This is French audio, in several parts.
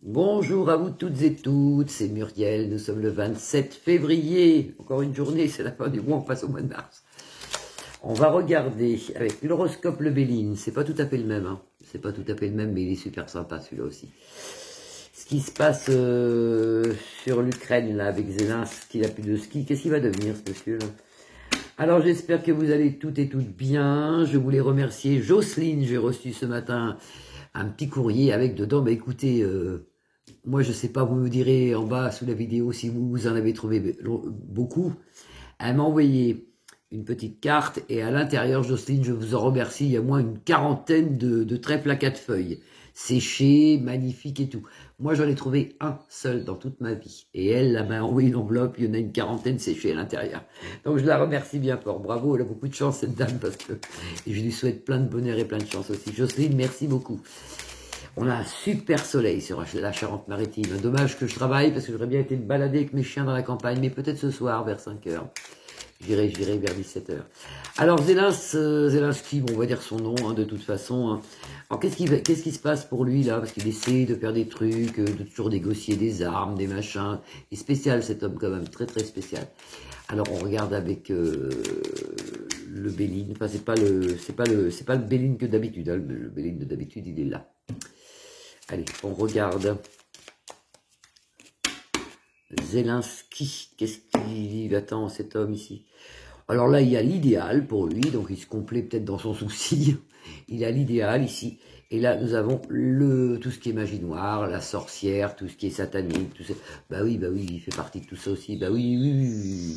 Bonjour à vous toutes et toutes, c'est Muriel, nous sommes le 27 février, encore une journée, c'est la fin du mois, on passe au mois de mars. On va regarder avec l'horoscope Le Béline, c'est pas tout à fait le même, hein. C'est pas tout à fait le même, mais il est super sympa celui-là aussi. Ce qui se passe sur l'Ukraine, là, avec Zelensky, il a plus de ski, qu'est-ce qu'il va devenir ce monsieur-là? Alors j'espère que vous allez toutes et toutes bien, je voulais remercier Jocelyne, j'ai reçu ce matin un petit courrier avec dedans, bah écoutez, moi je sais pas, vous me direz en bas sous la vidéo si vous en avez trouvé beaucoup. Elle m'a envoyé une petite carte et à l'intérieur, Jocelyne, je vous en remercie, il y a moins une quarantaine de trèfles à 4 feuilles, séchés, magnifiques et tout. Moi j'en ai trouvé un seul dans toute ma vie et elle m'a envoyé une enveloppe, il y en a une quarantaine séchées à l'intérieur. Donc je la remercie bien fort, bravo, elle a beaucoup de chance cette dame parce que et je lui souhaite plein de bonheur et plein de chance aussi. Jocelyne, merci beaucoup. On a un super soleil sur la Charente-Maritime. Dommage que je travaille parce que j'aurais bien été me balader avec mes chiens dans la campagne, mais peut-être ce soir vers 5 heures. J'irai vers 17 heures. Alors Zelensky, bon, on va dire son nom hein, de toute façon. Hein. Alors qu'est-ce qui se passe pour lui là? Parce qu'il essaie de faire des trucs, de toujours négocier des armes, des machins. Il est spécial cet homme quand même, très très spécial. Alors on regarde avec le Béline. Enfin c'est pas le Béline que d'habitude. Hein. Le Béline de d'habitude il est là. Allez, on regarde. Zelensky, qu'est-ce qu'il attend cet homme ici? Alors là, il y a l'idéal pour lui, donc il se complaît peut-être dans son souci. Il a l'idéal ici. Et là, nous avons tout ce qui est magie noire, la sorcière, tout ce qui est satanique, tout ça. Bah oui, il fait partie de tout ça aussi. Bah oui.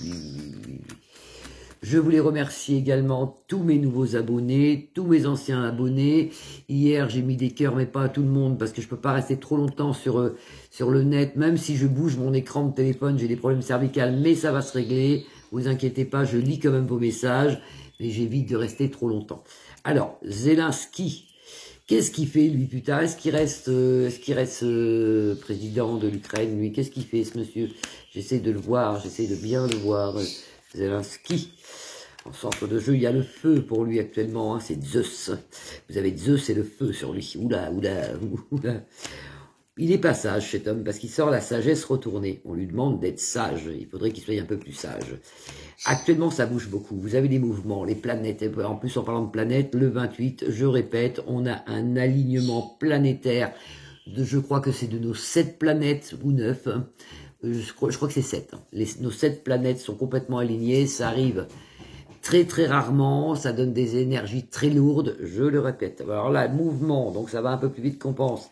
Je voulais remercier également tous mes nouveaux abonnés, tous mes anciens abonnés. Hier, j'ai mis des cœurs, mais pas à tout le monde, parce que je peux pas rester trop longtemps sur le net. Même si je bouge mon écran de téléphone, j'ai des problèmes cervicales, mais ça va se régler. Vous inquiétez pas, je lis quand même vos messages, mais j'évite de rester trop longtemps. Alors, Zelensky, qu'est-ce qu'il fait, lui, putain? Est-ce qu'il reste président de l'Ukraine, lui? Qu'est-ce qu'il fait, ce monsieur? J'essaie de le voir, j'essaie de bien le voir. Zelensky. En centre de jeu, il y a le feu pour lui actuellement, hein, c'est Zeus. Vous avez Zeus et le feu sur lui. Oula. Il est pas sage cet homme parce qu'il sort la sagesse retournée. On lui demande d'être sage. Il faudrait qu'il soit un peu plus sage. Actuellement, ça bouge beaucoup. Vous avez des mouvements, les planètes. En plus, en parlant de planètes, le 28, je répète, on a un alignement planétaire. Je crois que c'est de nos 7 planètes ou 9. Je crois que c'est 7. Nos 7 planètes sont complètement alignées. Ça arrive très très rarement. Ça donne des énergies très lourdes. Je le répète. Alors là, mouvement. Donc ça va un peu plus vite qu'on pense.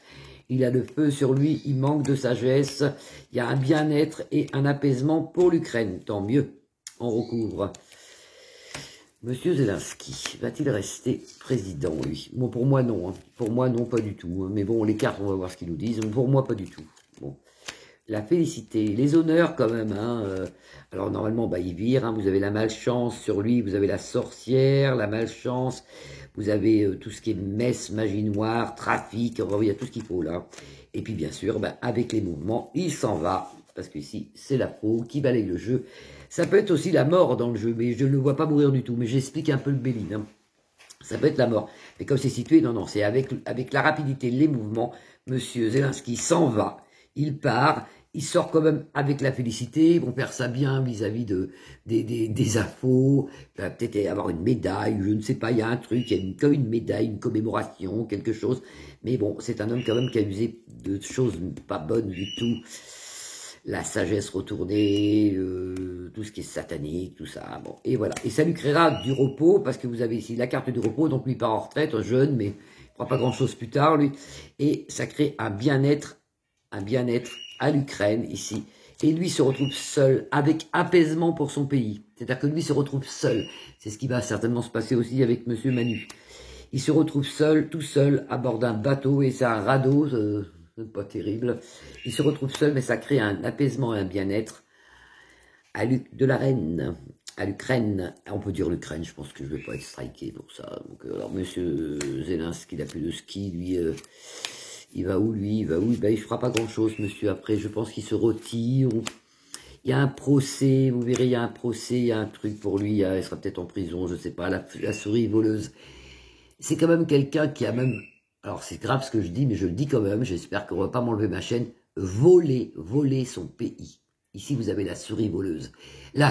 Il a le feu sur lui. Il manque de sagesse. Il y a un bien-être et un apaisement pour l'Ukraine. Tant mieux. On recouvre. Monsieur Zelensky, va-t-il rester président, lui? Bon, pour moi, non. Hein. Pour moi, non, pas du tout. Mais bon, les cartes, on va voir ce qu'ils nous disent. Pour moi, pas du tout. Bon. La félicité, les honneurs quand même. Hein. Alors normalement, bah, il vire. Hein. Vous avez la malchance sur lui, vous avez la sorcière, la malchance. Vous avez tout ce qui est messe, magie noire, trafic. Enfin, il y a tout ce qu'il faut là. Et puis bien sûr, bah, avec les mouvements, il s'en va. Parce que ici, c'est la peau qui balaye le jeu. Ça peut être aussi la mort dans le jeu, mais je ne le vois pas mourir du tout. Mais j'explique un peu le Béline. Hein. Ça peut être la mort. Mais comme c'est situé, non, c'est avec la rapidité, les mouvements. Monsieur Zelensky s'en va. Il part, il sort quand même avec la félicité, ils vont faire ça bien vis-à-vis des infos, peut-être avoir une médaille, je ne sais pas, il y a un truc, il y a comme une médaille, une commémoration, quelque chose. Mais bon, c'est un homme quand même qui a usé de choses pas bonnes du tout. La sagesse retournée, tout ce qui est satanique, tout ça. Bon, et voilà. Et ça lui créera du repos, parce que vous avez ici la carte du repos, donc lui il part en retraite, jeune, mais il ne fera pas grand-chose plus tard, lui. Et ça crée un bien-être à l'Ukraine, ici. Et lui se retrouve seul, avec apaisement pour son pays. C'est-à-dire que lui se retrouve seul. C'est ce qui va certainement se passer aussi avec Monsieur Manu. Il se retrouve seul, tout seul, à bord d'un bateau, et c'est un radeau, pas terrible. Il se retrouve seul, mais ça crée un apaisement et un bien-être de la reine, à l'Ukraine. On peut dire l'Ukraine, je pense que je ne vais pas être striké pour ça. Donc, alors, Monsieur Zelensky, il n'a plus de ski, lui... il va où, lui? Il va où? Ben, il ne fera pas grand-chose, monsieur. Après, je pense qu'il se retire. Il y a un procès, vous verrez, il y a un procès, il y a un truc pour lui. Il sera peut-être en prison, je ne sais pas. La souris voleuse. C'est quand même quelqu'un qui a même alors c'est grave ce que je dis, mais je le dis quand même, j'espère qu'on ne va pas m'enlever ma chaîne, voler son pays. Ici, vous avez la souris voleuse. La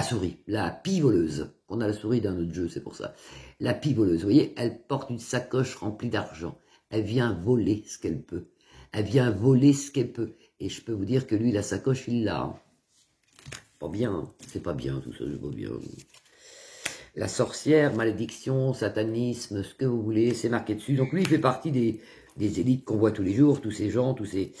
pie voleuse. On a la souris d'un autre jeu, c'est pour ça. La pie voleuse, vous voyez, elle porte une sacoche remplie d'argent. Elle vient voler ce qu'elle peut. Elle vient voler ce qu'elle peut. Et je peux vous dire que lui, la sacoche, il l'a. Hein. Pas bien, hein. C'est pas bien tout ça, c'est pas bien. La sorcière, malédiction, satanisme, ce que vous voulez, c'est marqué dessus. Donc lui, il fait partie des élites qu'on voit tous les jours, tous ces gens, tous ces...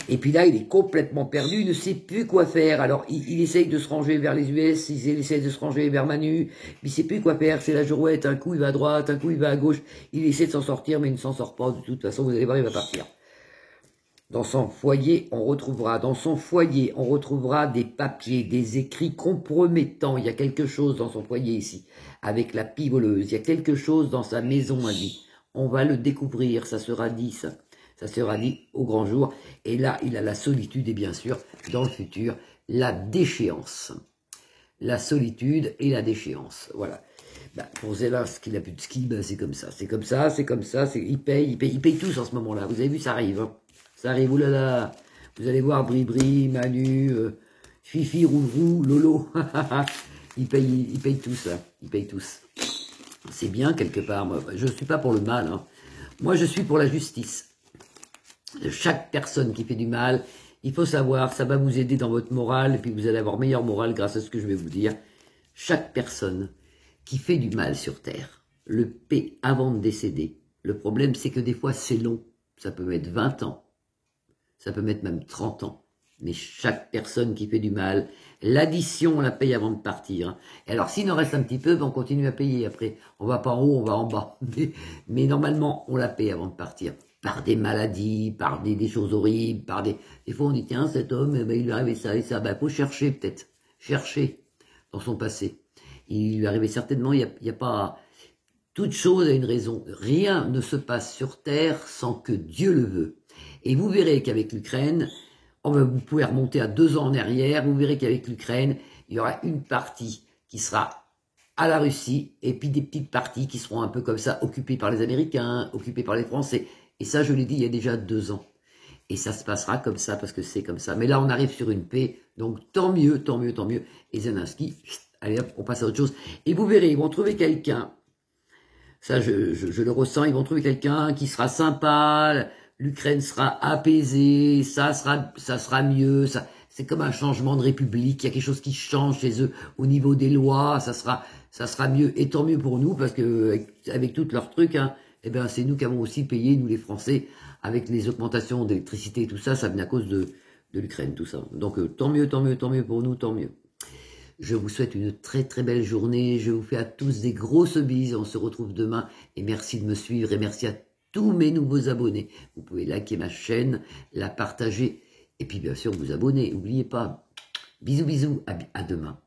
Et puis là, il est complètement perdu, il ne sait plus quoi faire. Alors, il essaye de se ranger vers les US, il essaye de se ranger vers Manu, mais il ne sait plus quoi faire, c'est la girouette, un coup il va à droite, un coup il va à gauche. Il essaie de s'en sortir, mais il ne s'en sort pas. De toute façon, vous allez voir, il va partir. Dans son foyer, on retrouvera des papiers, des écrits compromettants. Il y a quelque chose dans son foyer ici, avec la pie voleuse. Il y a quelque chose dans sa maison à lui. On va le découvrir, ça sera dit, ça. Ça sera dit au grand jour. Et là, il a la solitude et bien sûr, dans le futur, la déchéance. La solitude et la déchéance. Voilà. Bah, pour Zélas, qu'il n'a plus de ski, bah, c'est comme ça. C'est comme ça, c'est comme ça. Il paye tous en ce moment-là. Vous avez vu, ça arrive. Hein. Ça arrive, oulala. Vous allez voir Bri-Bri, Manu, Fifi, Rouvrou, Lolo. Ils payent tous, là. Ils payent tous. C'est bien, quelque part. Moi, je ne suis pas pour le mal. Hein. Moi, je suis pour la justice. De chaque personne qui fait du mal, il faut savoir, ça va vous aider dans votre morale, et puis vous allez avoir meilleure morale grâce à ce que je vais vous dire. Chaque personne qui fait du mal sur Terre le paie avant de décéder. Le problème, c'est que des fois, c'est long. Ça peut mettre 20 ans. Ça peut mettre même 30 ans. Mais chaque personne qui fait du mal, l'addition, on la paye avant de partir. Et alors, s'il en reste un petit peu, ben on continue à payer après. On va pas en haut, on va en bas. Mais normalement, on la paye avant de partir. Par des maladies, par des choses horribles, par des fois on dit, tiens, cet homme, ben, il lui est arrivé ça et ça. Ben, faut chercher peut-être. Chercher dans son passé. Il lui est arrivé certainement, il y a pas... Toute chose a une raison. Rien ne se passe sur Terre sans que Dieu le veut. Et vous verrez qu'avec l'Ukraine, vous pouvez remonter à 2 ans en arrière, vous verrez qu'avec l'Ukraine, il y aura une partie qui sera à la Russie, et puis des petites parties qui seront un peu comme ça, occupées par les Américains, occupées par les Français. Et ça, je l'ai dit il y a déjà 2 ans. Et ça se passera comme ça, parce que c'est comme ça. Mais là, on arrive sur une paix, donc tant mieux, tant mieux, tant mieux. Et Zelensky, allez hop, on passe à autre chose. Et vous verrez, ils vont trouver quelqu'un, ça je le ressens, ils vont trouver quelqu'un qui sera sympa, l'Ukraine sera apaisée, ça sera mieux, c'est comme un changement de république, il y a quelque chose qui change chez eux au niveau des lois, ça sera mieux, et tant mieux pour nous, parce que avec tous leurs trucs, hein, eh ben c'est nous qui avons aussi payé, nous les Français, avec les augmentations d'électricité et tout ça, ça vient à cause de l'Ukraine, tout ça. Donc tant mieux, tant mieux, tant mieux pour nous, tant mieux. Je vous souhaite une très très belle journée, je vous fais à tous des grosses bises, on se retrouve demain, et merci de me suivre, et merci à tous mes nouveaux abonnés. Vous pouvez liker ma chaîne, la partager, et puis bien sûr vous abonner, n'oubliez pas. Bisous bisous, à demain.